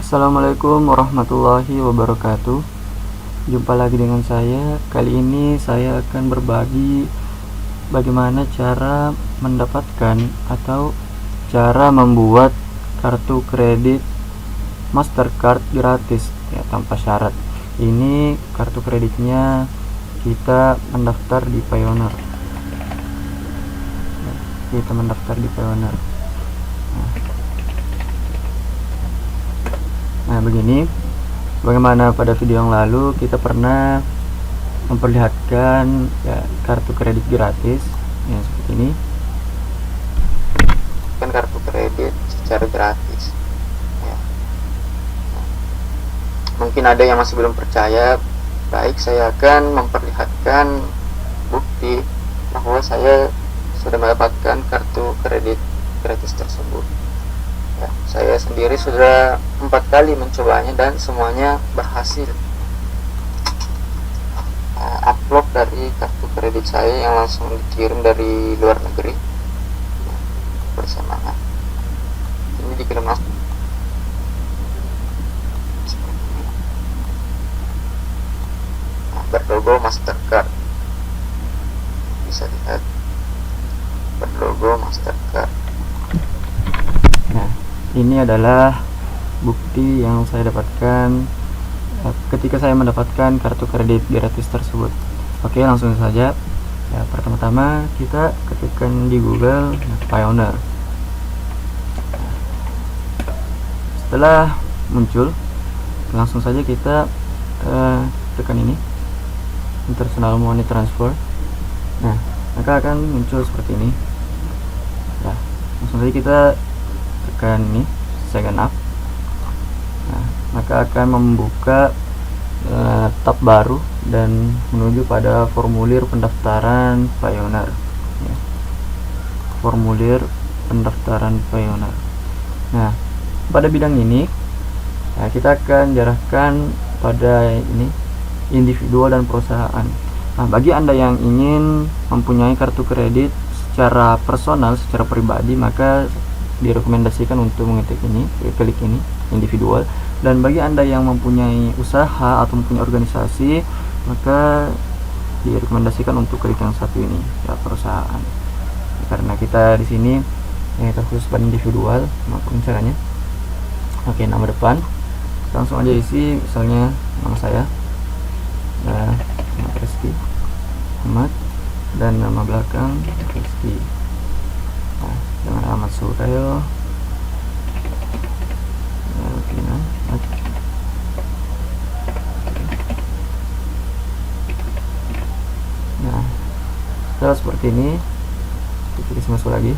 Assalamualaikum warahmatullahi wabarakatuh. Jumpa lagi dengan saya. Kali ini saya akan berbagi bagaimana cara mendapatkan atau cara membuat kartu kredit Mastercard gratis ya, tanpa syarat. Ini kartu kreditnya kita mendaftar di Payoneer. Kita mendaftar di Payoneer. Nah, begini, bagaimana pada video yang lalu kita pernah memperlihatkan ya, kartu kredit gratis ya, seperti ini. Kan kartu kredit secara gratis ya. Mungkin ada yang masih belum percaya. Baik, saya akan memperlihatkan bukti bahwa saya sudah mendapatkan kartu kredit gratis tersebut ya. Saya sendiri sudah 4 kali mencobanya dan semuanya berhasil. Upload dari kartu kredit saya yang langsung dikirim dari luar negeri ya, bersamaan. Ini dikirim langsung seperti ini. Nah, berlogo Mastercard, bisa lihat berlogo Mastercard. Nah, ini adalah bukti yang saya dapatkan ketika saya mendapatkan kartu kredit gratis tersebut. Oke, langsung saja ya. Pertama-tama kita ketikkan di Google Payoneer. Setelah muncul, langsung saja kita tekan ini International Money Transfer. Nah, maka akan muncul seperti ini ya. Langsung saja kita tekan ini Sign Up. Nah, maka akan membuka tab baru dan menuju pada formulir pendaftaran Payoneer ya. Formulir pendaftaran Payoneer. Nah, pada bidang ini ya, kita akan diarahkan pada ini individual dan perusahaan. Nah, bagi Anda yang ingin mempunyai kartu kredit secara personal, secara pribadi, maka direkomendasikan untuk mengetik ini, klik ini individual. Dan bagi Anda yang mempunyai usaha atau mempunyai organisasi, maka direkomendasikan untuk klik yang satu ini ya, perusahaan. Karena kita di sini terkhusus pada individual, maka caranya. Oke, nama depan langsung aja isi, misalnya nama saya Rizky Ahmad, dan nama belakang Rizky. Nah, dengan alamat surel nah, setelah seperti ini kita masuk lagi.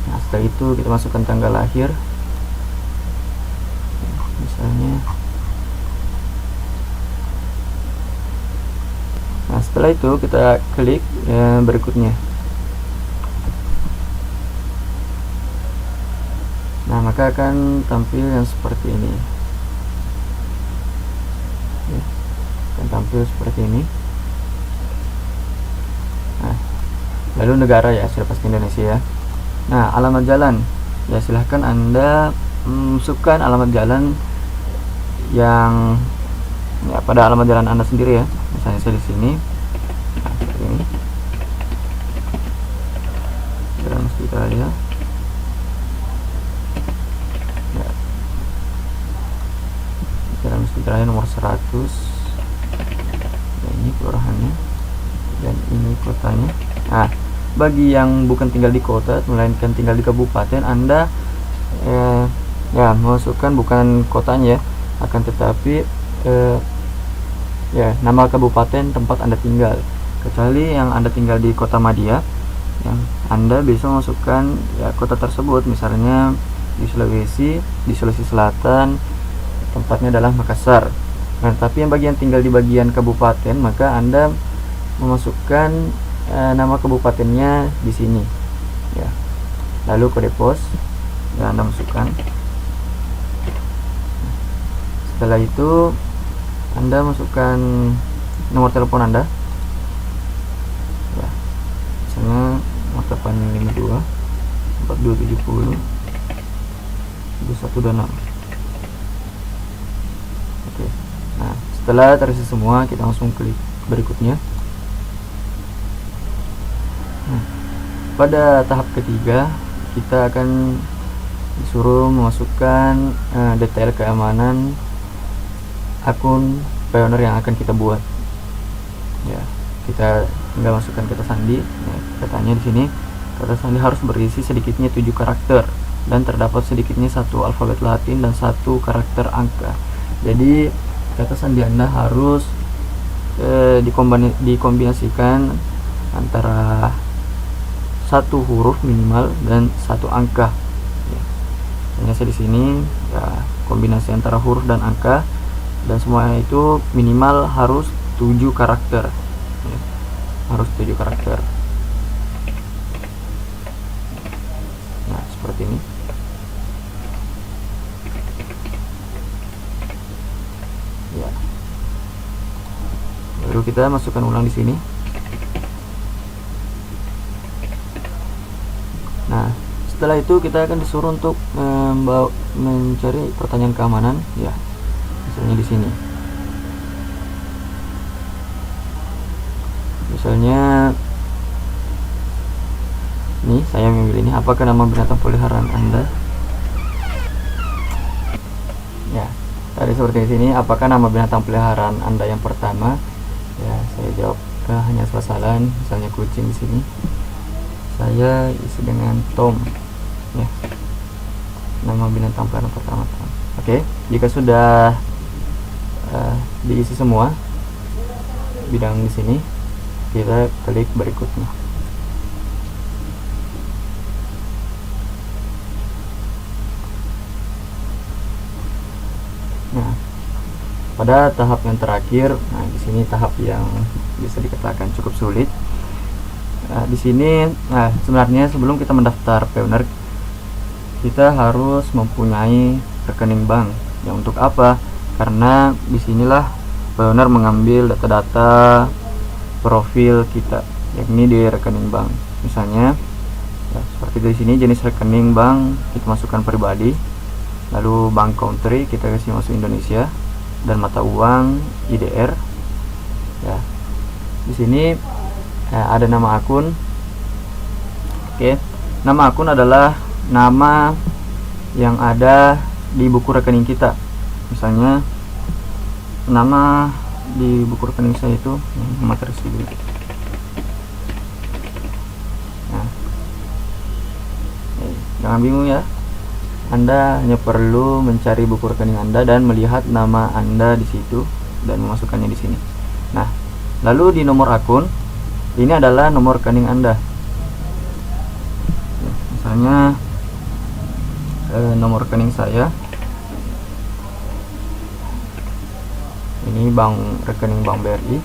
Nah, setelah itu kita masukkan tanggal lahir, misalnya. Nah, setelah itu kita klik berikutnya. Nah, maka akan tampil yang seperti ini ya, akan tampil seperti ini. Nah, lalu negara ya, sudah pasti Indonesia ya. Nah, alamat jalan ya, silahkan Anda masukkan alamat jalan yang ya, pada alamat jalan Anda sendiri ya. Misalnya saya di sini, nah, seperti ini, Jalan Mustika Raya ya, Jalan Mustika Raya nomor 100 ya, ini kelurahannya dan ini kotanya. Nah, bagi yang bukan tinggal di kota melainkan tinggal di kabupaten, Anda ya masukkan bukan kotanya ya, akan tetapi ya nama kabupaten tempat Anda tinggal. Kecuali yang Anda tinggal di Kota Madia, yang Anda bisa masukkan ya kota tersebut, misalnya di Sulawesi Selatan tempatnya adalah Makassar. Nah, tapi yang bagian tinggal di bagian kabupaten, maka Anda memasukkan nama kabupatennya di sini ya. Lalu kode pos yang Anda masukkan. Setelah itu Anda masukkan nomor telepon Anda ya, misalnya 852 4270 2126. Oke. Nah, setelah terisi semua, kita langsung klik berikutnya. Nah, pada tahap ketiga kita akan disuruh memasukkan detail keamanan akun Payoneer yang akan kita buat. Ya, kita tinggal masukkan kata sandi. Nah, katanya di sini kata sandi harus berisi sedikitnya 7 karakter dan terdapat sedikitnya 1 alfabet Latin dan 1 karakter angka. Jadi kata sandi Anda harus dikombinasikan antara 1 huruf minimal dan 1 angka. Hanya saya di sini ya, kombinasi antara huruf dan angka, dan semuanya itu minimal harus 7 karakter ya, harus 7 karakter. Nah, seperti ini. Ya. Baru kita masukkan ulang di sini. Nah, setelah itu kita akan disuruh untuk mencari pertanyaan keamanan ya, misalnya di sini. Misalnya nih, saya memilih ini, apakah nama binatang peliharaan Anda? Ya, tadi seperti di sini, apakah nama binatang peliharaan Anda yang pertama? Ya, saya jawab hanya salah, misalnya kucing di sini. Saya isi dengan Tom. Ya, nama binatang peliharaan pertama Tom. Oke, jika sudah diisi semua bidang di sini, kita klik berikutnya. Nah, pada tahap yang terakhir, nah di sini tahap yang bisa dikatakan cukup sulit. Nah, di sini, nah sebenarnya sebelum kita mendaftar Payoneer, kita harus mempunyai rekening bank. Ya, untuk apa? Karena disinilah Payoneer mengambil data-data profil kita, yakni di rekening bank. Misalnya, ya, seperti di sini jenis rekening bank kita masukkan pribadi, lalu bank country kita kasih masuk Indonesia, dan mata uang IDR. Ya, di sini ada nama akun. Oke, nama akun adalah nama yang ada di buku rekening kita. Misalnya nama di buku rekening saya itu materi dulu. Nah, jangan bingung ya. Anda hanya perlu mencari buku rekening Anda dan melihat nama Anda di situ dan memasukkannya di sini. Nah, lalu di nomor akun, ini adalah nomor rekening Anda. Misalnya nomor rekening saya ini rekening Bank BRI.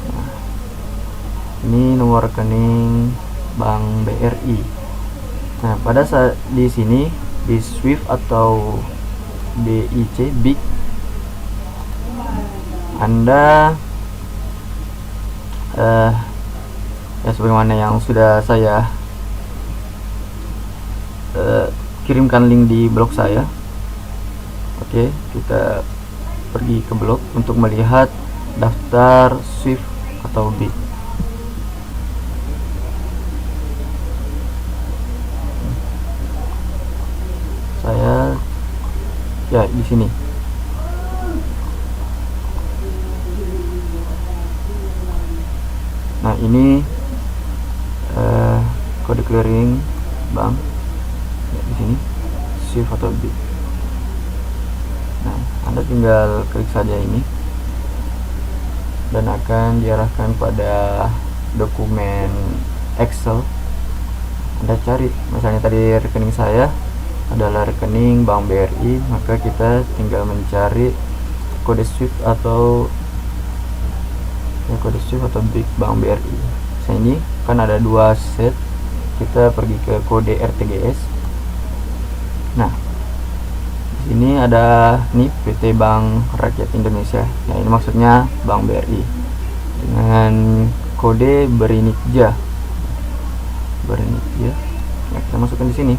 Nah, ini nomor rekening Bank BRI. Nah, pada saat di sini di Swift atau BIC BIC, Anda ya sebagaimana yang sudah saya kirimkan link di blog saya. Oke, kita pergi ke blog untuk melihat daftar Swift atau BIC. Saya ya di sini. Nah, ini kode clearing bank ya, di sini Swift atau BIC. Nah, Anda tinggal klik saja ini dan akan diarahkan pada dokumen Excel. Anda cari, misalnya tadi rekening saya adalah rekening Bank BRI, maka kita tinggal mencari kode Swift atau kode Swift atau BIC Bank BRI. Nah, ini kan ada 2 set kita pergi ke kode RTGS. Nah, di sini ada nih PT Bank Rakyat Indonesia. Nah, ini maksudnya Bank BRI dengan kode Berinitja. Nah, kita masukkan di sini.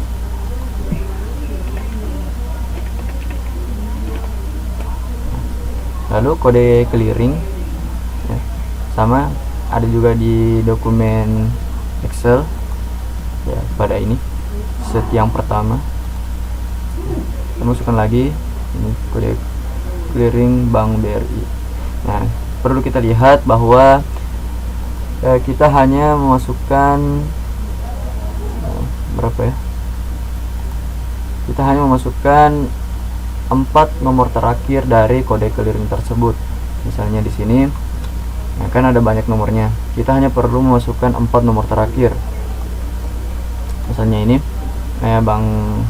Lalu kode clearing ya, sama ada juga di dokumen Excel ya, pada ini set yang pertama. Kita masukkan lagi ini kode clearing Bank BRI. Nah, perlu kita lihat bahwa kita hanya memasukkan berapa ya? Kita hanya memasukkan 4 nomor terakhir dari kode clearing tersebut. Misalnya di sini, nah kan ada banyak nomornya. Kita hanya perlu memasukkan 4 nomor terakhir. Misalnya ini, Bank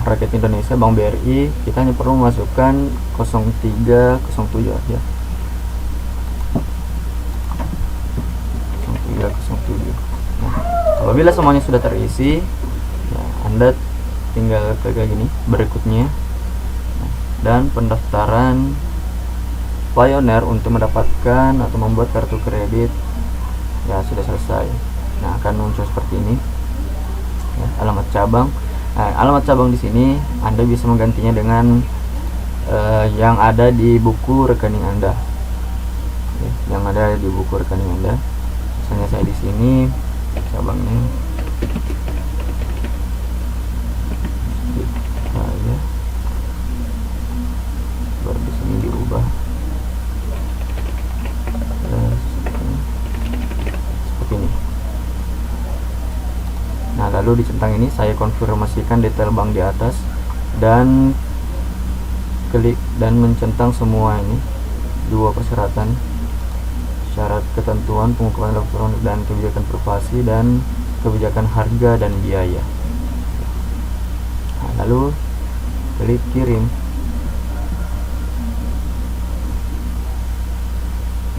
Rakyat Indonesia, Bank BRI, kita hanya perlu memasukkan 0307 ya. 0307. Nah, apabila semuanya sudah terisi, ya, Anda tinggal klik gini berikutnya. Dan pendaftaran Pioneer untuk mendapatkan atau membuat kartu kredit ya sudah selesai. Nah, akan muncul seperti ini ya, alamat cabang. Nah, alamat cabang di sini Anda bisa menggantinya dengan yang ada di buku rekening Anda ya, yang ada di buku rekening Anda. Misalnya saya di sini cabangnya di sini diubah seperti ini. Nah, lalu di centang ini saya konfirmasikan detail bank di atas dan klik dan mencentang semua ini dua persyaratan, syarat ketentuan pengukuran elektronik dan kebijakan privasi dan kebijakan harga dan biaya. Nah, lalu klik kirim.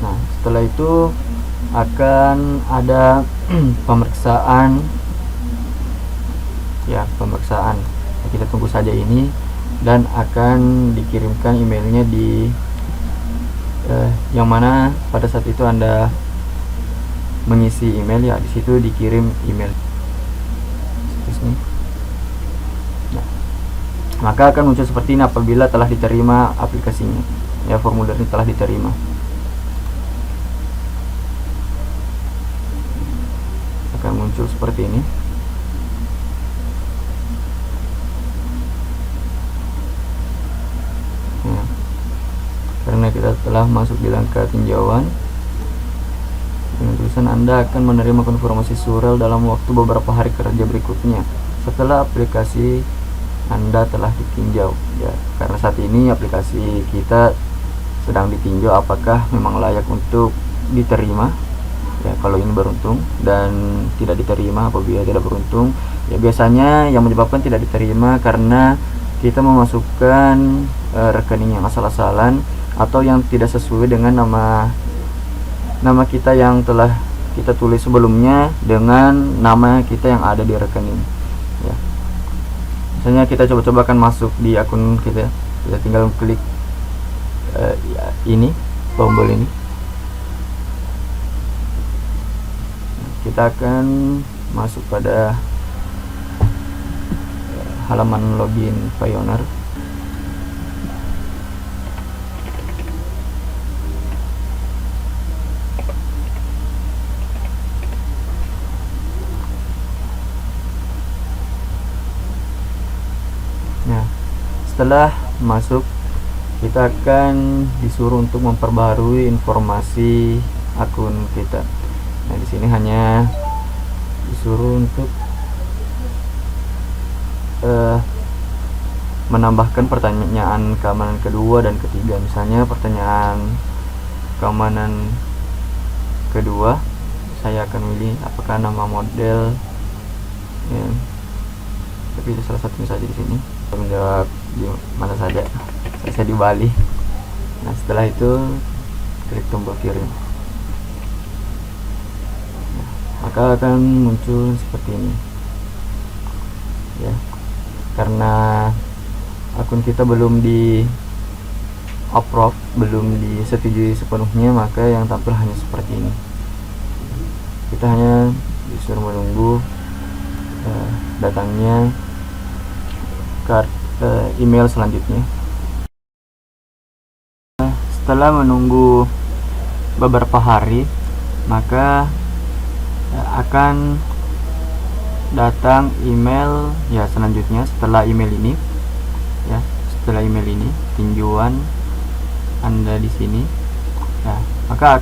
Nah, setelah itu akan ada pemeriksaan ya, pemeriksaan. Nah, kita tunggu saja ini dan akan dikirimkan emailnya di yang mana pada saat itu Anda mengisi email ya, di situ dikirim email. Nah, maka akan muncul seperti ini apabila telah diterima aplikasinya ya, formulirnya telah diterima. Akan muncul seperti ini. Nah, karena kita telah masuk di langkah tinjauan dengan tulisan Anda akan menerima konfirmasi surel dalam waktu beberapa hari kerja berikutnya setelah aplikasi Anda telah ditinjau ya, karena saat ini aplikasi kita sedang ditinjau apakah memang layak untuk diterima ya, kalau ini beruntung, dan tidak diterima apabila tidak beruntung ya. Biasanya yang menyebabkan tidak diterima karena kita memasukkan rekening yang asal-asalan atau yang tidak sesuai dengan nama kita yang telah kita tulis sebelumnya dengan nama kita yang ada di rekening ya. Misalnya kita coba-coba akan masuk di akun kita tinggal klik ini tombol ini. Kita akan masuk pada halaman login Pioneer. Nah, setelah masuk kita akan disuruh untuk memperbaharui informasi akun kita. Nah, di sini hanya disuruh untuk menambahkan pertanyaan keamanan kedua dan ketiga. Misalnya pertanyaan keamanan kedua, saya akan pilih apakah nama model ya, tapi itu salah satunya saja di sini. Saya menjawab di mana saja, saya di Bali. Nah, setelah itu klik tombol kirim. Maka akan muncul seperti ini. ya, karena akun kita belum di approve, belum disetujui sepenuhnya, maka yang tampil hanya seperti ini. Kita hanya disuruh menunggu datangnya email selanjutnya. Setelah menunggu beberapa hari, maka akan datang email ya selanjutnya. Setelah email ini ya, setelah email ini tinjauan Anda di sini ya, maka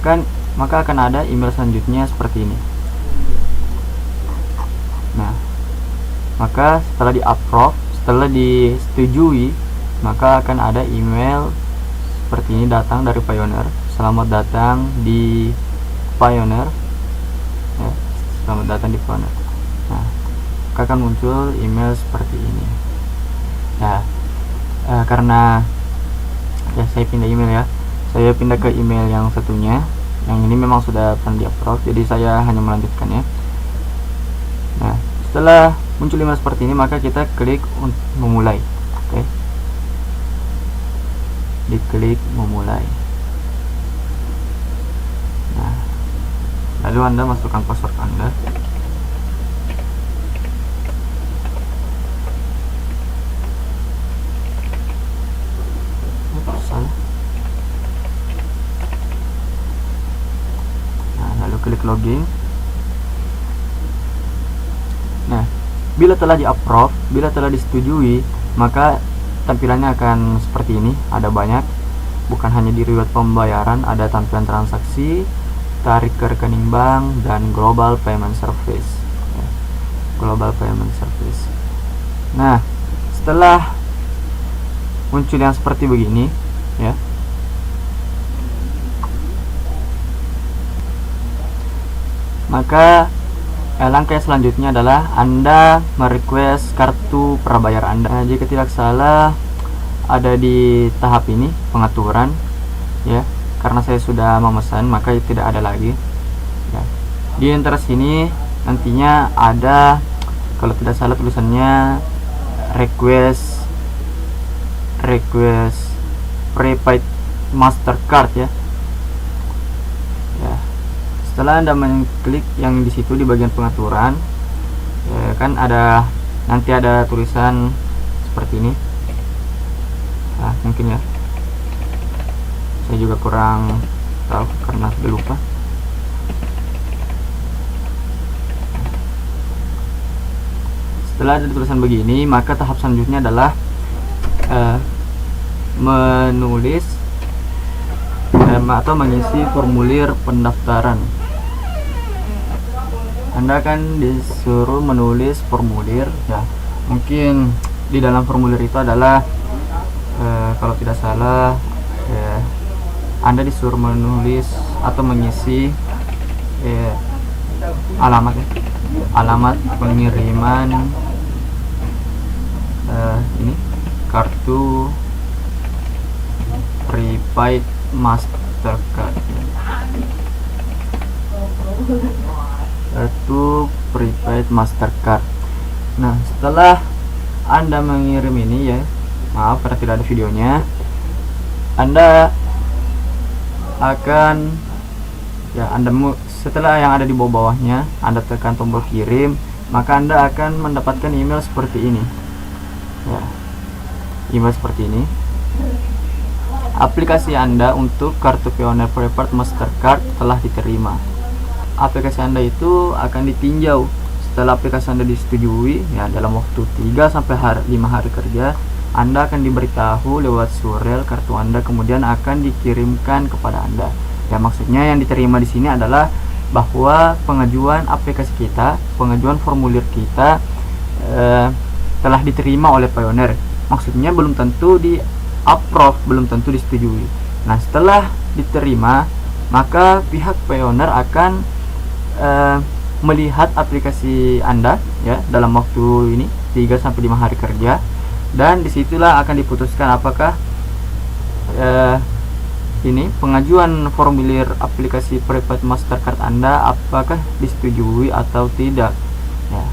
akan ada email selanjutnya seperti ini. Nah, maka setelah di approve, setelah disetujui, maka akan ada email seperti ini datang dari Payoneer. Selamat datang di Payoneer ya, selamat datang di Payoneer. Nah, maka akan muncul email seperti ini ya. Karena ya saya pindah email ya, saya pindah ke email yang satunya, yang ini memang sudah pernah di approve, jadi saya hanya melanjutkan ya. Nah, setelah muncul email seperti ini, maka kita klik untuk memulai. Oke, diklik memulai. Nah, lalu Anda masukkan password Anda. Nah, lalu klik login. Nah, bila telah di-approve, bila telah disetujui, maka tampilannya akan seperti ini. Ada banyak, bukan hanya di riwayat pembayaran, ada tampilan transaksi, tarik ke rekening bank, dan global payment service ya, global payment service. Nah, setelah muncul yang seperti begini ya, maka langkah selanjutnya adalah Anda merequest kartu prabayar Anda. Jika tidak salah ada di tahap ini pengaturan ya, karena saya sudah memesan maka tidak ada lagi ya. Di antara sini nantinya ada, kalau tidak salah tulisannya request prepaid Mastercard ya. Setelah Anda mengklik yang di situ di bagian pengaturan ya, kan nanti ada tulisan seperti ini. Nah, mungkin ya, saya juga kurang tahu karena sudah lupa. Setelah ada tulisan begini, maka tahap selanjutnya adalah menulis atau mengisi formulir pendaftaran. Anda akan disuruh menulis formulir ya. Mungkin di dalam formulir itu adalah kalau tidak salah Anda disuruh menulis atau mengisi alamat ya, alamat pengiriman ini kartu prepaid Mastercard, kartu prepaid Mastercard. Nah, setelah Anda mengirim ini ya, maaf karena tidak ada videonya, Anda akan ya, setelah yang ada di bawahnya Anda tekan tombol kirim, maka Anda akan mendapatkan email seperti ini ya, email seperti ini. Aplikasi Anda untuk kartu Payoneer Prepaid Mastercard telah diterima. Aplikasi Anda itu akan ditinjau. Setelah aplikasi Anda disetujui ya, dalam waktu 3-5 hari kerja, Anda akan diberitahu lewat surel kartu Anda, kemudian akan dikirimkan kepada Anda. Ya, maksudnya yang diterima di sini adalah bahwa pengajuan aplikasi kita, pengajuan formulir kita telah diterima oleh Payoneer. Maksudnya belum tentu di approve, belum tentu disetujui. Nah, setelah diterima, maka pihak Payoneer akan melihat aplikasi Anda ya dalam waktu ini 3-5 hari kerja, dan disitulah akan diputuskan apakah ini pengajuan formulir aplikasi prepaid Mastercard Anda apakah disetujui atau tidak ya.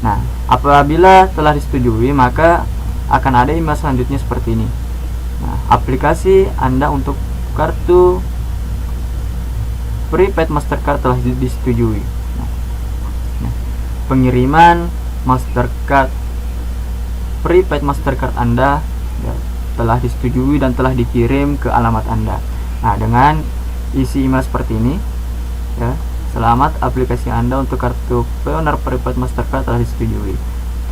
Nah, apabila telah disetujui, maka akan ada email selanjutnya seperti ini. Nah, aplikasi Anda untuk kartu prepaid Mastercard telah disetujui. Nah, pengiriman Mastercard prepaid Mastercard Anda ya, telah disetujui dan telah dikirim ke alamat Anda. Nah, dengan isi email seperti ini ya, selamat, aplikasi Anda untuk kartu Pioneer Prepaid Mastercard telah disetujui.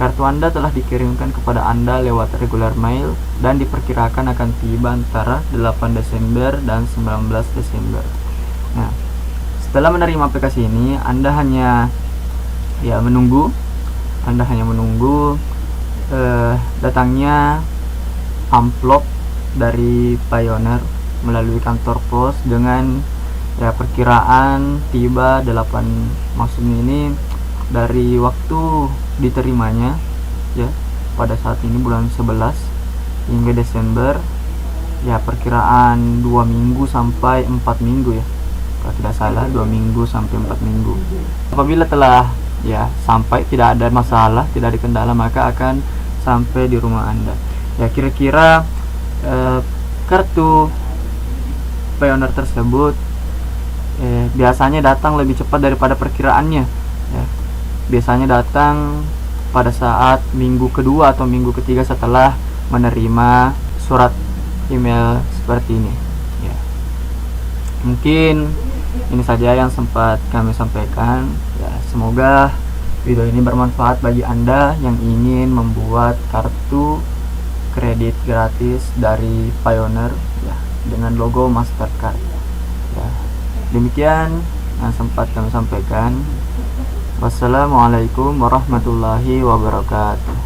Kartu Anda telah dikirimkan kepada Anda lewat regular mail dan diperkirakan akan tiba antara 8 Desember dan 19 Desember. Nah, setelah menerima aplikasi ini, Anda hanya menunggu datangnya amplop dari Pioneer melalui kantor pos dengan perkiraan tiba 8, maksudnya ini dari waktu diterimanya ya pada saat ini bulan 11 hingga Desember ya, perkiraan 2 minggu sampai 4 minggu ya, kalau tidak salah 2 minggu sampai 4 minggu. Apabila telah sampai, tidak ada masalah, tidak ada kendala, maka akan sampai di rumah Anda. Ya, kira-kira kartu Pioneer tersebut biasanya datang lebih cepat daripada perkiraannya ya. Biasanya datang pada saat minggu kedua atau minggu ketiga setelah menerima surat email seperti ini ya. Mungkin ini saja yang sempat kami sampaikan ya. Semoga video ini bermanfaat bagi Anda yang ingin membuat kartu kredit gratis dari Pioneer ya, dengan logo Mastercard ya. Demikian yang sempat kami sampaikan. Wassalamualaikum warahmatullahi wabarakatuh.